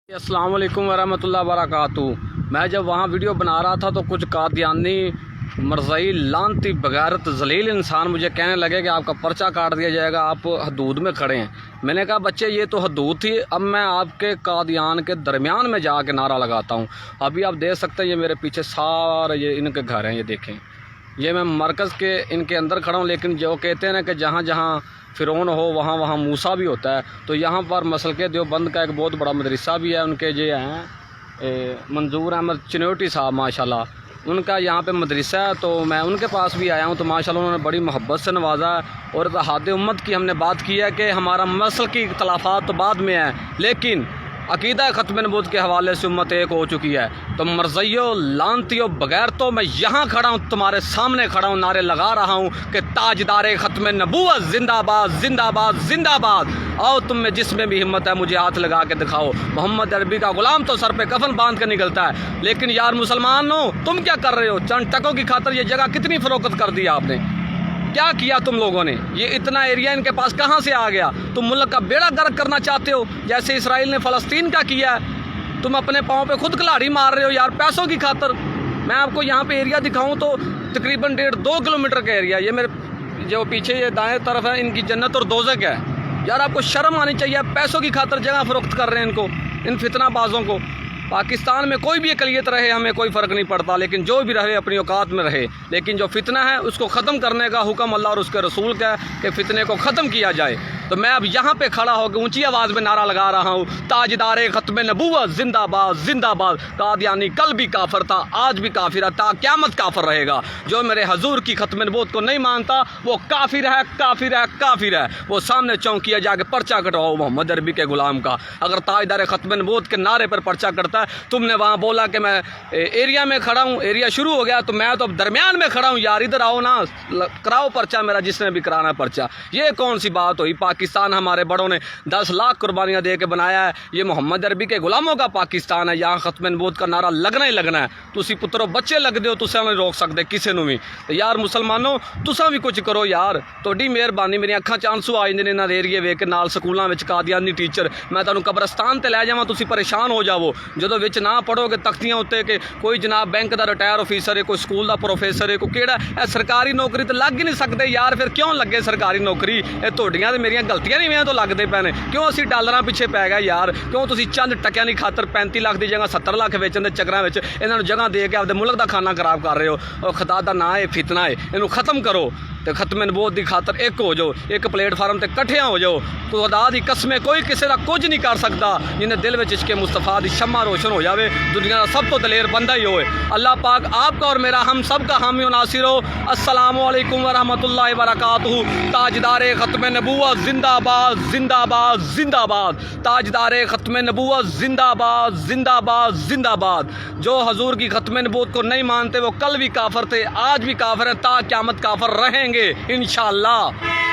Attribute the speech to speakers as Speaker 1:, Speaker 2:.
Speaker 1: अस्सलाम वालेकुम वरहमतुल्लाहि वबरकातुहू। मैं जब वहाँ वीडियो बना रहा था तो कुछ कादियानी मरज़ई लानती बगैरत जलील इंसान मुझे कहने लगे कि आपका पर्चा काट दिया जाएगा, आप हदूद में खड़े हैं। मैंने कहा बच्चे ये तो हदूद थी, अब मैं आपके कादियान के दरमियान में जाके नारा लगाता हूँ। अभी आप देख सकते हैं ये मेरे पीछे सारे ये इनके घर हैं, ये देखें, ये मैं मरकज़ के इनके अंदर खड़ा हूँ। लेकिन जो कहते हैं ना कि जहाँ जहाँ फ़िरौन हो वहाँ वहाँ मूसा भी होता है, तो यहाँ पर मसलके देवबंद का एक बहुत बड़ा मदरसा भी है। उनके जो हैं मंजूर अहमद चिन्योटी साहब माशाल्लाह, उनका यहाँ पे मदरसा है, तो मैं उनके पास भी आया हूँ। तो माशाल्लाह उन्होंने बड़ी मोहब्बत से नवाजा है और इत्तेहाद उम्मत की हमने बात की है कि हमारा मसल की इख्तलाफात तो बाद में है, लेकिन अकीदा ख़त्म नबूवत के हवाले से उम्मत एक हो चुकी है। तो मरज़इयों लानतियों बगैर तो मैं यहाँ खड़ा हूँ, तुम्हारे सामने खड़ा हूँ, नारे लगा रहा हूँ कि ताजदारे ख़त्म नबूवत जिंदाबाद जिंदाबाद जिंदाबाद। आओ तुम में जिसमें भी हिम्मत है मुझे हाथ लगा के दिखाओ। मोहम्मद अरबी का ग़ुलाम तो सर पे कफन बांध के निकलता है, लेकिन यार मुसलमानों तुम क्या कर रहे हो? चंद टकों की खातर ये जगह कितनी फ़रोख्त कर दी आपने, क्या किया तुम लोगों ने? ये इतना एरिया इनके पास कहाँ से आ गया? तुम मुल्क का बेड़ा गर्क करना चाहते हो जैसे इसराइल ने फ़लस्तीन का किया है। तुम अपने पाँव पे खुद कलाड़ी मार रहे हो यार पैसों की खातर। मैं आपको यहाँ पे एरिया दिखाऊं तो तकरीबन 1.5-2 किलोमीटर का एरिया, ये मेरे जो पीछे ये दाएं तरफ है इनकी जन्नत और दोज़ख है। यार आपको शर्म आनी चाहिए, पैसों की खातर जगह फ़रोख्त कर रहे हैं इनको, इन फितनाबाजों को। पाकिस्तान में कोई भी अक़लियत रहे हमें कोई फ़र्क नहीं पड़ता, लेकिन जो भी रहे अपनी औकात में रहे। लेकिन जो फितना है उसको ख़त्म करने का हुक्म अल्लाह और उसके रसूल का है कि फितने को ख़त्म किया जाए। तो मैं अब यहाँ पे खड़ा होकर ऊंची आवाज़ में नारा लगा रहा हूँ, ताजदारे ख़त्म नबूवत जिंदाबाद जिंदाबाद। कादियानी कल भी काफिर था, आज भी काफिर है, ता क़यामत काफिर रहेगा। जो मेरे हजूर की ख़त्म नबूवत को नहीं मानता वो काफिर है काफिर है काफिर है। वो सामने चौंकिया जाके पर्चा कटवाओ मोहम्मद अरबी के ग़ुलाम का। अगर ताजदारे ख़त्म नबूवत के नारे पर पर्चा कटता है, तुमने वहाँ बोला कि मैं एरिया में खड़ा हूँ, एरिया शुरू हो गया, तो मैं तो अब दरमियान में खड़ा हूँ यार, इधर आओ ना, कराओ पर्चा मेरा, जिसने भी कराना पर्चा। ये कौन सी बात हुई? पाकिस्तान हमारे बड़ों ने 10 लाख कुर्बानियाँ दे के बनाया है, ये मोहम्मद अरबी के ग़ुलामों का पाकिस्तान है। यहाँ ख़त्म नबूवत का नारा लगना ही लगना है। तुसी पुत्रों बच्चे लगदे हो, तुसा नहीं रोक सकते किसी नूं भी। तो यार मुसलमानों तुसा भी कुछ करो यार, तुहाडी मेहरबानी। मेरी अखां च आंसू आ जांदे ने इन्हां दे एरिए वेख के, नाल स्कूलों में कादियानी टीचर, मैं तुहानूं कब्रस्तान ते लै जावां तुसी परेशान हो जावो जदों विच ना पढ़ोगे तख्तियां उत्ते कि कोई जनाब बैंक का रिटायर ऑफिसर है, कोई स्कूल का प्रोफेसर है, कोई केड़ा है। सरकारी नौकरी तो लग ही नहीं सकते यार, फिर क्यों लगे सरकारी नौकरी? ये तुहाडियां ते मेरियां गलतियां नहीं मैं तो लगते पे ने, क्यों असीं डॉलरां पिछे पै गए यार? क्यों तुसीं चंद टक्कियां की खातर 35 लाख की जगह 70 लाख बेचण दे चक्करां विच इन्हां नूं जगह दे के आपदे मुल्क का खाना खराब कर रहे हो। और खुदा दा नां है फितना है, इनू खत्म करो तो ख़त्म नबूवत की खातर एक हो जाओ, एक प्लेटफार्म पर कट्ठियां हो जाओ। तो खुदा दी कसमें कोई किसी का कुछ नहीं कर सकता जिन्हें दिल में इश्क़ मुस्तफ़ा की शम्मा रोशन हो जाए, दुनिया का सब तो दलेर बंदा ही होए। अल्लाह पाक आपका और मेरा हम सब का हामी नासिर हो। अस्सलामु अलैकुम वरहमतुल्लाहि वबरकातुहू। ताजदारे ख़त्म नबूवत जिंदाबाद जिंदाबाद जिंदाबाद। ताजदारे ख़त्म नबूवत जिंदाबाद जिंदाबाद जिंदाबाद। जो हजूर की ख़त्म नबूवत को नहीं मानते वो कल भी काफिर थे, आज भी काफिर हैं, ता क़यामत काफिर रहेंगे इंशाअल्लाह।